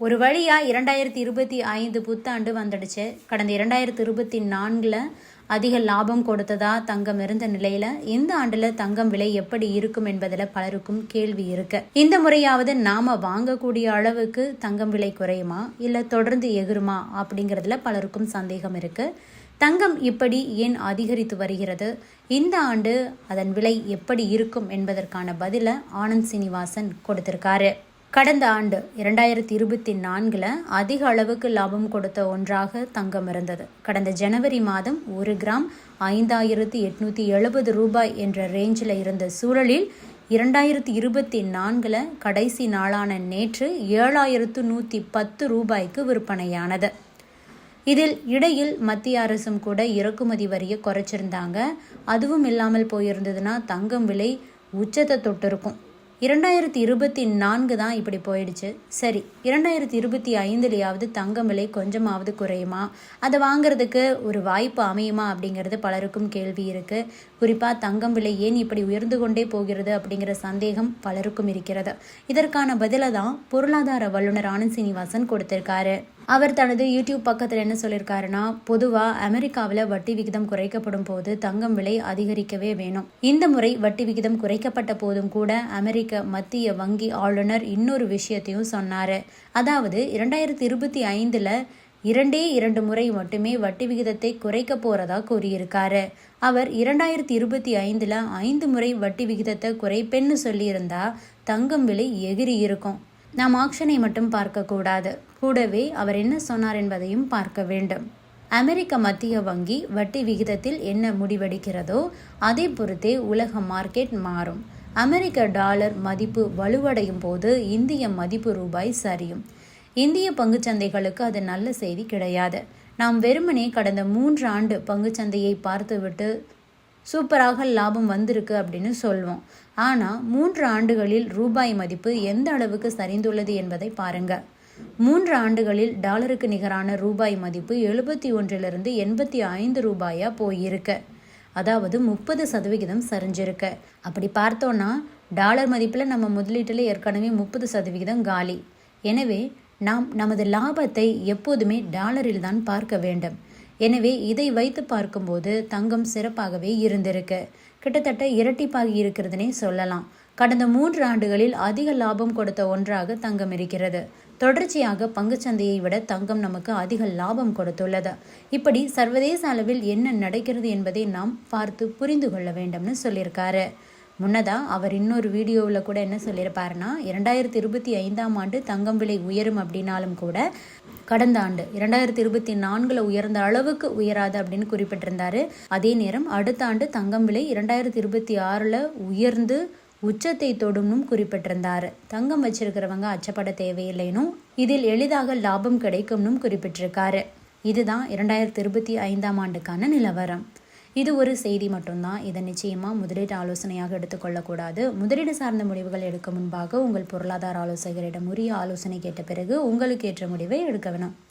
ஒரு வழியாக 2025 புத்தாண்டு வந்துடுச்சு. கடந்த 2024 அதிக லாபம் கொடுத்ததா தங்கம் இருந்த நிலையில் இந்த ஆண்டில் தங்கம் விலை எப்படி இருக்கும் என்பதில் பலருக்கும் கேள்வி இருக்கு. இந்த முறையாவது நாம வாங்கக்கூடிய அளவுக்கு தங்கம் விலை குறையுமா இல்லை தொடர்ந்து எகுருமா அப்படிங்கிறதுல பலருக்கும் சந்தேகம் இருக்கு. தங்கம் இப்படி ஏன் அதிகரித்து வருகிறது, இந்த ஆண்டு அதன் விலை எப்படி இருக்கும் என்பதற்கான பதிலை ஆனந்த் சீனிவாசன் கொடுத்திருக்காரு. கடந்த ஆண்டு 2024 அதிக அளவுக்கு லாபம் கொடுத்த ஒன்றாக தங்கம் இருந்தது. கடந்த ஜனவரி மாதம் 1 கிராம் 5870 ரூபாய் என்ற ரேஞ்சில் இருந்த சூழலில் 2024 கடைசி நாளான நேற்று 7110 ரூபாய்க்கு விற்பனையானது. இதில் இடையில் மத்திய அரசும் கூட இறக்குமதி வரியை குறைச்சிருந்தாங்க. அதுவும் இல்லாமல் போயிருந்ததுன்னா தங்கம் விலை உச்சத்தை தொட்டிருக்கும். 2024 தான் இப்படி போயிடுச்சு. சரி, 2025 தங்கம் விலை கொஞ்சமாவது குறையுமா, அதை வாங்கிறதுக்கு ஒரு வாய்ப்பு அமையுமா அப்படிங்கிறது பலருக்கும் கேள்வி இருக்கு. குறிப்பாக தங்கம் விலை ஏன் இப்படி உயர்ந்து கொண்டே போகிறது அப்படிங்கிற சந்தேகம் பலருக்கும் இருக்கிறது. இதற்கான பதிலை தான் பொருளாதார வல்லுநர் ஆனந்த் சீனிவாசன் கொடுத்திருக்காரு. அவர் தனது யூடியூப் பக்கத்தில் என்ன சொல்லியிருக்காருன்னா, பொதுவாக அமெரிக்காவில் வட்டி விகிதம் குறைக்கப்படும் போது தங்கம் விலை அதிகரிக்கவே வேணும். இந்த முறை வட்டி விகிதம் குறைக்கப்பட்ட போதும் கூட அமெரிக்க மத்திய வங்கி ஆளுநர் இன்னொரு விஷயத்தையும் சொன்னார். அதாவது 2025 2 முறை மட்டுமே வட்டி விகிதத்தை குறைக்க போறதா கூறியிருக்காரு. அவர் 2025 5 முறை வட்டி விகிதத்தை குறைப்பேன்னு சொல்லியிருந்தா தங்கம் விலை எகிரி இருக்கும். நாம் ஆக்ஷனை மட்டும் பார்க்கக்கூடாது, கூடவே அவர் என்ன சொன்னார் என்பதையும் பார்க்க வேண்டும். அமெரிக்க மத்திய வங்கி வட்டி விகிதத்தில் என்ன முடிவெடுக்கிறதோ அதை பொறுத்தே உலக மார்க்கெட் மாறும். அமெரிக்க டாலர் மதிப்பு வலுவடையும் போது இந்திய மதிப்பு ரூபாய் சரியும். இந்திய பங்குச்சந்தைகளுக்கு அது நல்ல செய்தி கிடையாது. நாம் வெறுமனே கடந்த 3 ஆண்டு பங்குச்சந்தையை பார்த்துவிட்டு சூப்பராக லாபம் வந்திருக்கு அப்படின்னு சொல்வோம். ஆனால் 3 ஆண்டுகளில் ரூபாய் மதிப்பு எந்த அளவுக்கு சரிந்துள்ளது என்பதை பாருங்க. 3 ஆண்டுகளில் டாலருக்கு நிகரான ரூபாய் மதிப்பு 71 85 ரூபாயா போயிருக்கு. அதாவது 30% சரிஞ்சிருக்கு. அப்படி பார்த்தோன்னா டாலர் மதிப்பில் நம்ம முதலீட்டில் ஏற்கனவே 30% காலி. எனவே நாம் நமது லாபத்தை எப்போதுமே டாலரில் தான் பார்க்க வேண்டும். எனவே இதை வைத்து பார்க்கும்போது தங்கம் சிறப்பாகவே இருந்திருக்கு. கிட்டத்தட்ட இரட்டிப்பாகி இருக்கிறதுனே சொல்லலாம். கடந்த 3 ஆண்டுகளில் அதிக லாபம் கொடுத்த ஒன்றாக தங்கம் இருக்கிறது. தொடர்ச்சியாக பங்குச்சந்தையை விட தங்கம் நமக்கு அதிக லாபம் கொடுத்துள்ளது. இப்படி சர்வதேச அளவில் என்ன நடக்கிறது என்பதை நாம் பார்த்து புரிந்து கொள்ள வேண்டும்னு சொல்லியிருக்காரு. முன்னதாக அவர் இன்னொரு வீடியோவில் கூட என்ன சொல்லியிருப்பாருன்னா, 2025 தங்கம் விலை உயரும் அப்படின்னாலும் கூட கடந்த ஆண்டு 2024 உயர்ந்த அளவுக்கு உயராது அப்படின்னு குறிப்பிட்டிருந்தாரு. அதே நேரம் அடுத்த ஆண்டு தங்கம் விலை 2026 உயர்ந்து உச்சத்தை தொடும்னும் குறிப்பிட்டிருந்தாரு. தங்கம் வச்சிருக்கிறவங்க அச்சப்பட தேவையில்லைனும் இதில் எளிதாக லாபம் கிடைக்கும்னும் குறிப்பிட்டிருக்காரு. இதுதான் 2025 நிலவரம். இது ஒரு செய்தி மட்டும்தான். இதை நிச்சயமாக முதலீட்டு ஆலோசனையாக எடுத்துக்கொள்ளக்கூடாது. முதலீடு சார்ந்த முடிவுகள் எடுக்க முன்பாக உங்கள் பொருளாதார ஆலோசகரிடம் உரிய ஆலோசனை கேட்ட பிறகு உங்களுக்கு ஏற்ற முடிவை எடுக்க வேணும்.